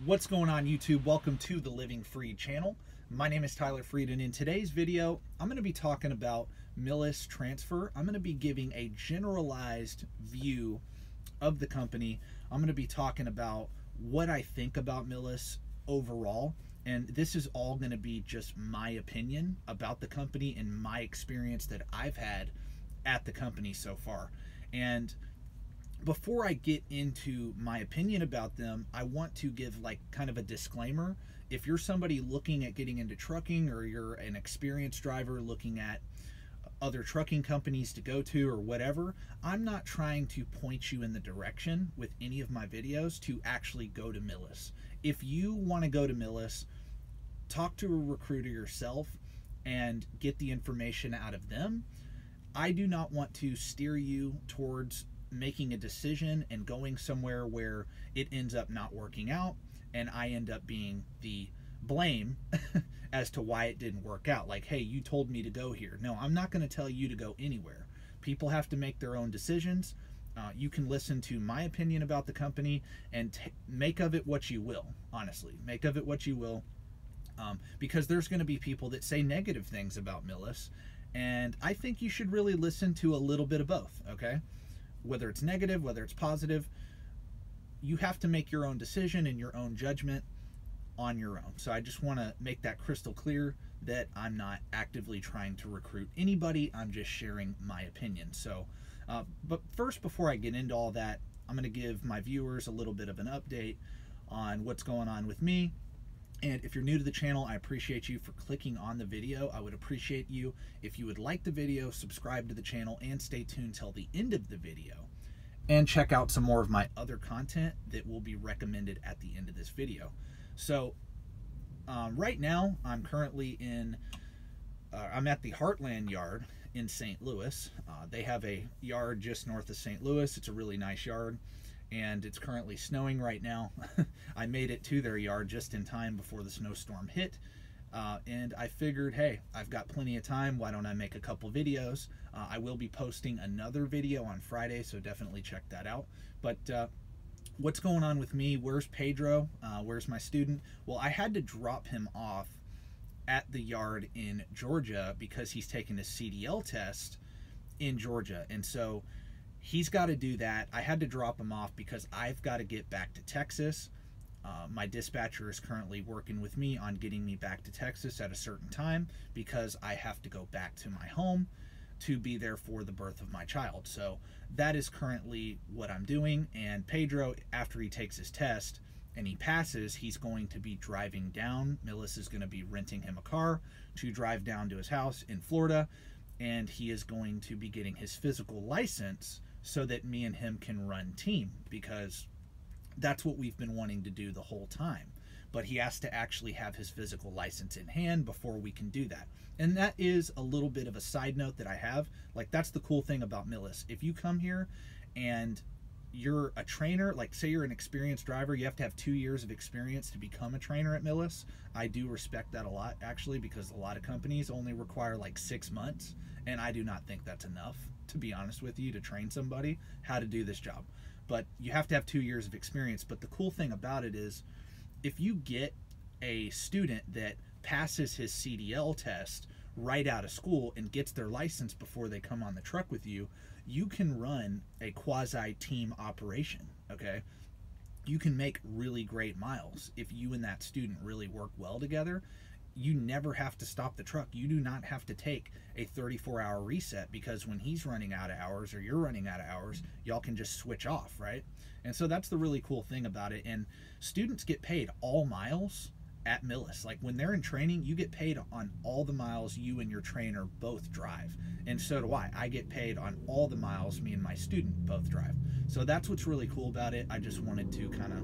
What's going on, YouTube? Welcome to the Living Freed channel. My name is Tyler Freed, and in today's video I'm going to be talking about Millis transfer. I'm going to be giving a generalized view of the company. I'm going to be talking about what I think about Millis overall, and this is all going to be just my opinion about the company and my experience that I've had at the company so far. And before I get into my opinion about them, I want to give like kind of a disclaimer. If you're somebody looking at getting into trucking, or you're an experienced driver looking at other trucking companies to go to or whatever, I'm not trying to point you in the direction with any of my videos to actually go to Millis. If you want to go to Millis, talk to a recruiter yourself and get the information out of them. I do not want to steer you towards making a decision and going somewhere where it ends up not working out and I end up being the blame as to why it didn't work out. Like, hey, you told me to go here. No, I'm not going to tell you to go anywhere. People have to make their own decisions. You can listen to my opinion about the company and make of it what you will. Honestly, make of it what you will, because there's going to be people that say negative things about Millis, and I think you should really listen to a little bit of both, okay? Whether it's negative, whether it's positive, you have to make your own decision and your own judgment on your own. So I just want to make that crystal clear that I'm not actively trying to recruit anybody. I'm just sharing my opinion. So, but first, before I get into all that, I'm going to give my viewers a little bit of an update on what's going on with me. And if you're new to the channel, I appreciate you for clicking on the video. I would appreciate you if you would like the video, subscribe to the channel, and stay tuned till the end of the video. And check out some more of my other content that will be recommended at the end of this video. So right now, I'm currently in, I'm at the Heartland yard in St. Louis. They have a yard just north of St. Louis. It's a really nice yard, and it's currently snowing right now. I made it to their yard just in time before the snowstorm hit, and I figured, hey, I've got plenty of time. Why don't I make a couple videos? I will be posting another video on Friday, so definitely check that out. But what's going on with me? Where's Pedro? Where's my student? Well, I had to drop him off at the yard in Georgia because he's taking his CDL test in Georgia, and so he's got to do that. I had to drop him off because I've got to get back to Texas. My dispatcher is currently working with me on getting me back to Texas at a certain time because I have to go back to my home to be there for the birth of my child. So that is currently what I'm doing. And Pedro, after he takes his test and he passes, he's going to be driving down. Millis is going to be renting him a car to drive down to his house in Florida, and he is going to be getting his physical license so that me and him can run team, because that's what we've been wanting to do the whole time. But he has to actually have his physical license in hand before we can do that. And that is a little bit of a side note that I have. Like, that's the cool thing about Millis. If you come here and you're a trainer, like say you're an experienced driver, you have to have 2 years of experience to become a trainer at Millis. I do respect that a lot, actually, because a lot of companies only require like 6 months, and I do not think that's enough, to be honest with you, to train somebody how to do this job. But you have to have 2 years of experience. But the cool thing about it is, if you get a student that passes his CDL test right out of school and gets their license before they come on the truck with you, you can run a quasi-team operation, okay? You can make really great miles if you and that student really work well together. You never have to stop the truck. You do not have to take a 34-hour reset, because when he's running out of hours or you're running out of hours, y'all can just switch off, right? And so that's the really cool thing about it. And students get paid all miles at Millis. Like, when they're in training, you get paid on all the miles you and your trainer both drive. And so do I. I get paid on all the miles me and my student both drive. So that's what's really cool about it. I just wanted to kind of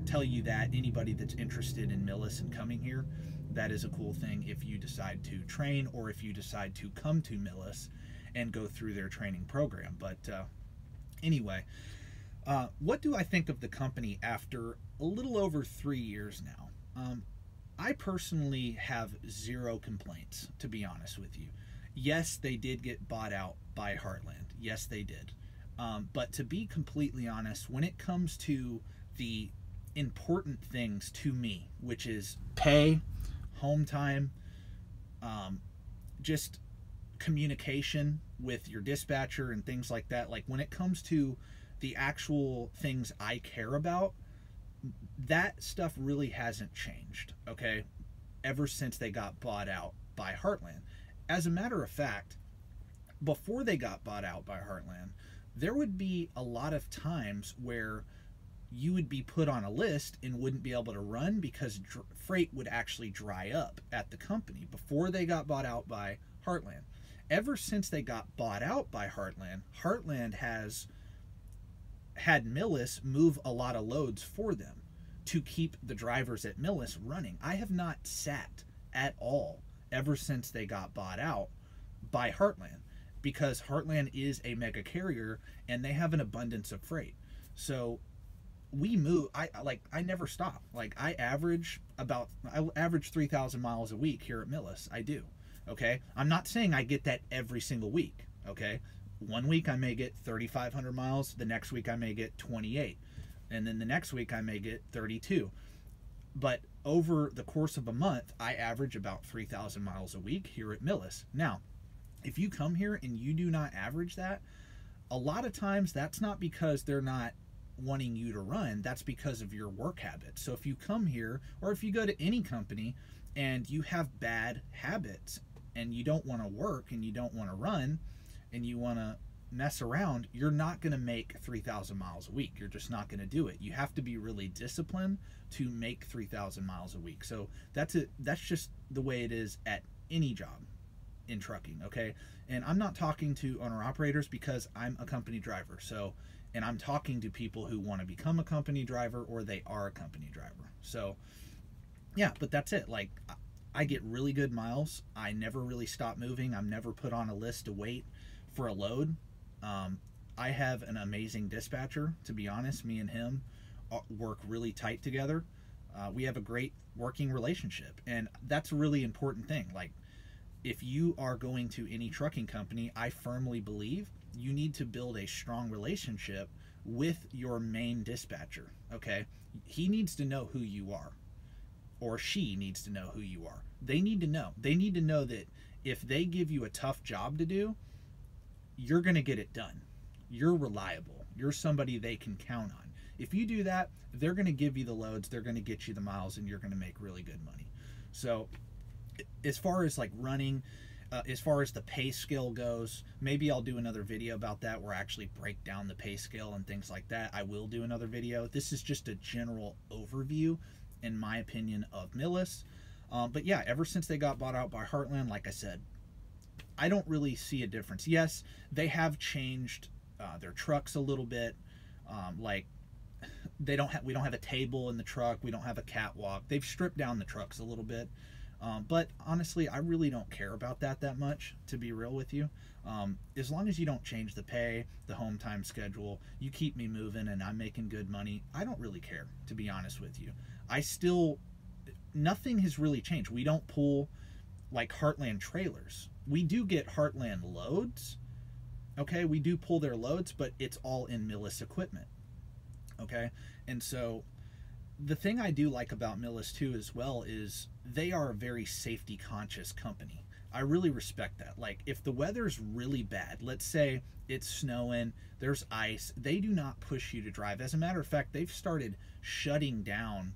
tell you that. Anybody that's interested in Millis and coming here, that is a cool thing if you decide to train, or if you decide to come to Millis and go through their training program. But anyway, what do I think of the company after a little over 3 years now? I personally have zero complaints, to be honest with you. Yes, they did get bought out by Heartland. Yes, they did. But to be completely honest, when it comes to the important things to me, which is pay, home time, just communication with your dispatcher and things like that. Like when it comes to the actual things I care about, that stuff really hasn't changed, okay, ever since they got bought out by Heartland. As a matter of fact, before they got bought out by Heartland, there would be a lot of times where you would be put on a list and wouldn't be able to run because freight would actually dry up at the company before they got bought out by Heartland. Ever since they got bought out by Heartland, Heartland has had Millis move a lot of loads for them to keep the drivers at Millis running. I have not sat at all ever since they got bought out by Heartland, because Heartland is a mega carrier and they have an abundance of freight. So we move, I never stop. Like I average 3,000 miles a week here at Millis. I do. Okay. I'm not saying I get that every single week. Okay. One week I may get 3,500 miles. The next week I may get 28. And then the next week I may get 32. But over the course of a month, I average about 3,000 miles a week here at Millis. Now, if you come here and you do not average that, a lot of times that's not because they're not wanting you to run, that's because of your work habits. So if you come here, or if you go to any company and you have bad habits and you don't want to work and you don't want to run and you want to mess around, you're not going to make 3,000 miles a week. You're just not going to do it. You have to be really disciplined to make 3,000 miles a week. So that's just the way it is at any job in trucking, okay? And I'm not talking to owner operators because I'm a company driver. So, and I'm talking to people who want to become a company driver or they are a company driver. So yeah, but that's it. Like I get really good miles. I never really stop moving. I'm never put on a list to wait for a load. I have an amazing dispatcher, to be honest. Me and him work really tight together. We have a great working relationship, and that's a really important thing. Like if you are going to any trucking company, I firmly believe you need to build a strong relationship with your main dispatcher, okay? He needs to know who you are, or she needs to know who you are. They need to know. They need to know that if they give you a tough job to do, you're going to get it done. You're reliable. You're somebody they can count on. If you do that, they're going to give you the loads, they're going to get you the miles, and you're going to make really good money. So as far as like running, as far as the pay scale goes, maybe I'll do another video about that where I actually break down the pay scale and things like that. I will do another video. This is just a general overview, in my opinion, of Millis. But yeah, ever since they got bought out by Heartland, like I said, I don't really see a difference. Yes, they have changed their trucks a little bit. Like we don't have a table in the truck. We don't have a catwalk. They've stripped down the trucks a little bit. But honestly, I really don't care about that much, to be real with you. As long as you don't change the pay, the home time schedule, you keep me moving and I'm making good money, I don't really care, to be honest with you. Nothing has really changed. We don't pull like Heartland trailers. We do get Heartland loads, okay? We do pull their loads, but it's all in Millis equipment, okay? And so the thing I do like about Millis too as well is they are a very safety conscious company. I really respect that. Like if the weather's really bad, let's say it's snowing, there's ice, they do not push you to drive. As a matter of fact, they've started shutting down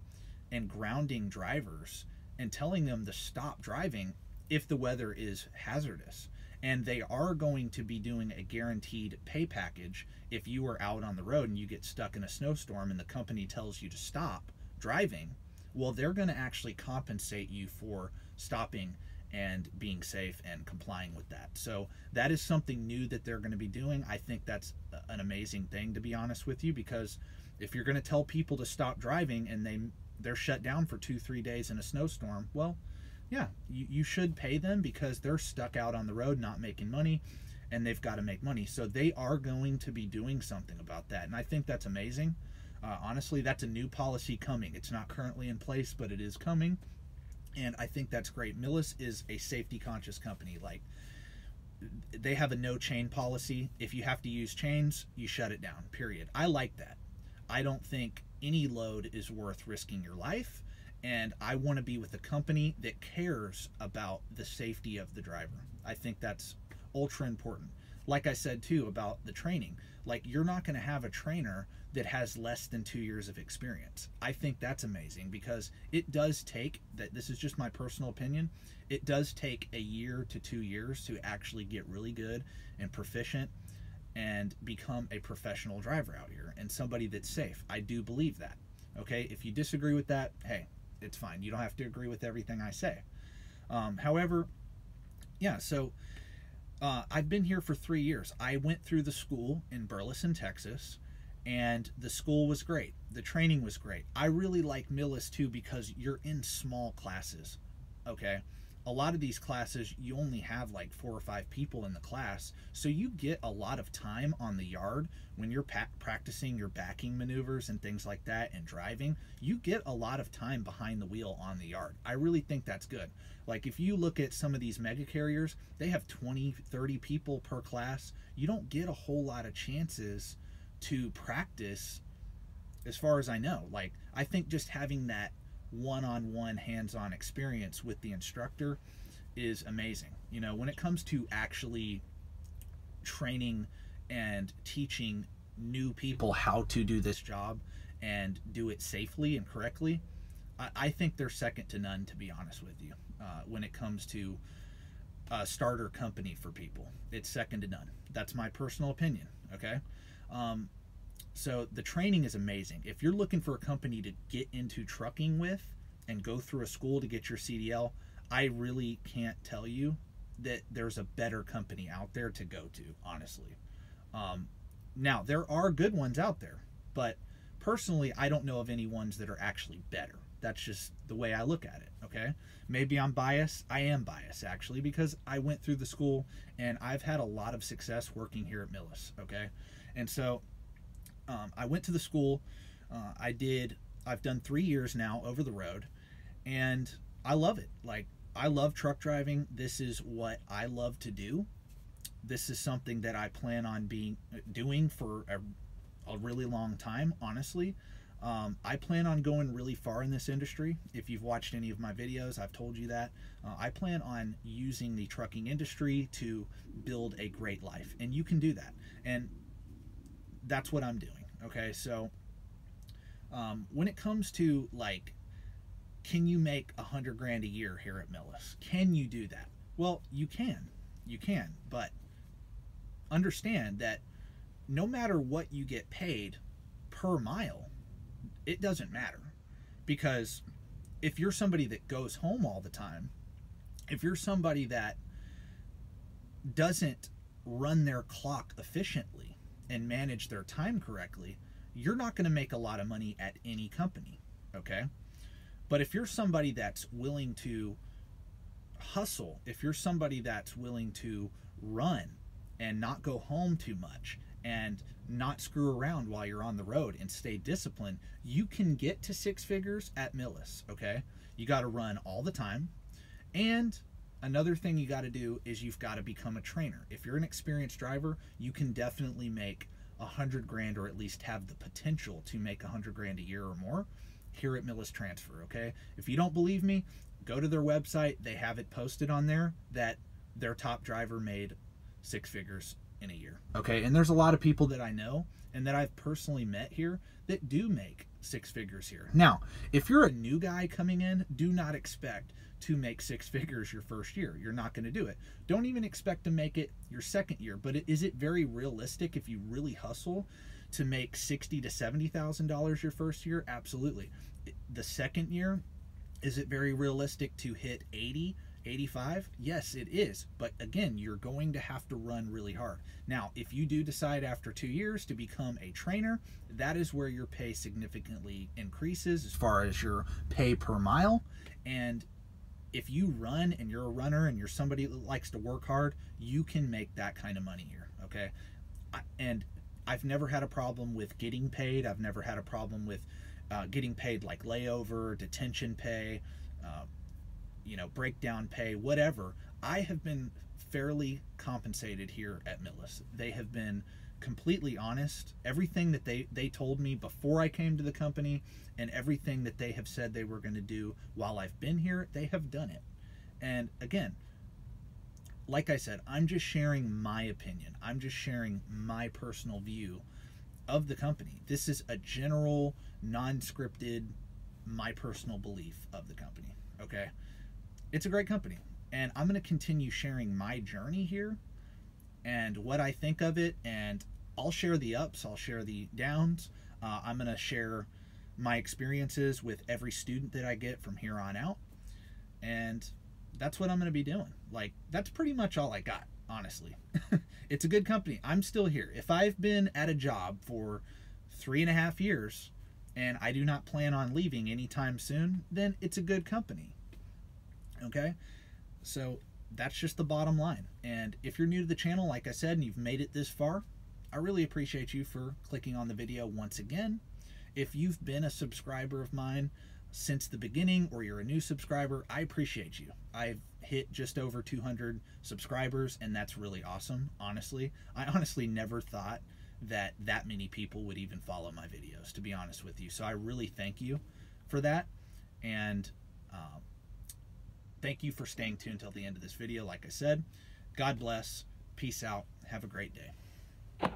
and grounding drivers and telling them to stop driving if the weather is hazardous. And they are going to be doing a guaranteed pay package if you are out on the road and you get stuck in a snowstorm and the company tells you to stop driving. Well, they're going to actually compensate you for stopping and being safe and complying with that. So that is something new that they're going to be doing. I think that's an amazing thing, to be honest with you, because if you're going to tell people to stop driving and they're shut down for 2-3 days in a snowstorm, well, yeah, you should pay them because they're stuck out on the road not making money, and they've got to make money. So they are going to be doing something about that, and I think that's amazing. Honestly, that's a new policy coming. It's not currently in place, but it is coming, and I think that's great. Millis is a safety-conscious company. Like, they have a no-chain policy. If you have to use chains, you shut it down, period. I like that. I don't think any load is worth risking your life, and I want to be with a company that cares about the safety of the driver. I think that's ultra important. Like I said too about the training, like you're not going to have a trainer that has less than 2 years of experience. I think that's amazing, because it does take, that this is just my personal opinion, it does take a year to 2 years to actually get really good and proficient and become a professional driver out here and somebody that's safe. I do believe that. Okay, if you disagree with that, hey, it's fine. You don't have to agree with everything I say. However, yeah, so I've been here for 3 years. I went through the school in Burleson, Texas, and the school was great. The training was great. I really like Millis too, because you're in small classes, okay? A lot of these classes, you only have like 4 or 5 people in the class, so you get a lot of time on the yard when you're practicing your backing maneuvers and things like that and driving. You get a lot of time behind the wheel on the yard. I really think that's good. Like if you look at some of these mega carriers, they have 20, 30 people per class. You don't get a whole lot of chances to practice, as far as I know. Like I think just having that one-on-one hands-on experience with the instructor is amazing. You know, when it comes to actually training and teaching new people how to do this job and do it safely and correctly, I think they're second to none, to be honest with you. When it comes to a starter company for people, it's second to none. That's my personal opinion, okay? So the training is amazing. If you're looking for a company to get into trucking with and go through a school to get your CDL, I really can't tell you that there's a better company out there to go to, honestly. Now, there are good ones out there, but personally, I don't know of any ones that are actually better. That's just the way I look at it, okay? Maybe I'm biased. I am biased, actually, because I went through the school and I've had a lot of success working here at Millis, okay? And so I went to the school. I've done 3 years now over the road, and I love it. Like, I love truck driving. This is what I love to do. This is something that I plan on doing for a really long time, honestly. I plan on going really far in this industry. If you've watched any of my videos, I've told you that. I plan on using the trucking industry to build a great life, and you can do that. And that's what I'm doing. Okay, so when it comes to, like, can you make $100 grand a year here at Millis? Can you do that? Well, you can, but understand that no matter what you get paid per mile, it doesn't matter. Because if you're somebody that goes home all the time, if you're somebody that doesn't run their clock efficiently and manage their time correctly, you're not going to make a lot of money at any company, okay? But if you're somebody that's willing to hustle, if you're somebody that's willing to run and not go home too much and not screw around while you're on the road and stay disciplined, you can get to 6 figures at Millis, okay? You got to run all the time. And another thing you got to do is you've got to become a trainer. If you're an experienced driver, you can definitely make $100 grand, or at least have the potential to make $100 grand a year or more here at Millis Transfer, okay? If you don't believe me, go to their website. They have it posted on there that their top driver made 6 figures in a year, okay? And there's a lot of people that I know and that I've personally met here that do make 6 figures here. Now, if you're a new guy coming in, do not expect to make 6 figures your first year. You're not going to do it. Don't even expect to make it your second year. But is it very realistic if you really hustle to make $60,000 to $70,000 your first year? Absolutely. The second year, is it very realistic to hit 80, 85? Yes, it is. But again, you're going to have to run really hard. Now, if you do decide after 2 years to become a trainer, that is where your pay significantly increases as far as your pay per mile. And if you run and you're a runner and you're somebody that likes to work hard, you can make that kind of money here, okay? And I've never had a problem with getting paid. I've never had a problem with getting paid like layover, detention pay, you know, breakdown pay, whatever. I have been fairly compensated here at Millis. They have been completely honest. Everything that they told me before I came to the company and everything that they have said they were going to do while I've been here, they have done it. And again, like I said, I'm just sharing my opinion. I'm just sharing my personal view of the company. This is a general, non-scripted, my personal belief of the company, okay? It's a great company, and I'm going to continue sharing my journey here and what I think of it, and I'll share the ups, I'll share the downs. I'm going to share my experiences with every student that I get from here on out, and that's what I'm going to be doing. Like, that's pretty much all I got, honestly. It's a good company. I'm still here. If I've been at a job for 3.5 years and I do not plan on leaving anytime soon, then it's a good company. Okay? So that's just the bottom line. And if you're new to the channel, like I said, and you've made it this far, I really appreciate you for clicking on the video once again. If you've been a subscriber of mine since the beginning, or you're a new subscriber, I appreciate you. I've hit just over 200 subscribers, and that's really awesome, honestly. I honestly never thought that many people would even follow my videos, to be honest with you. So I really thank you for that, and thank you for staying tuned till the end of this video. Like I said, God bless, peace out, have a great day.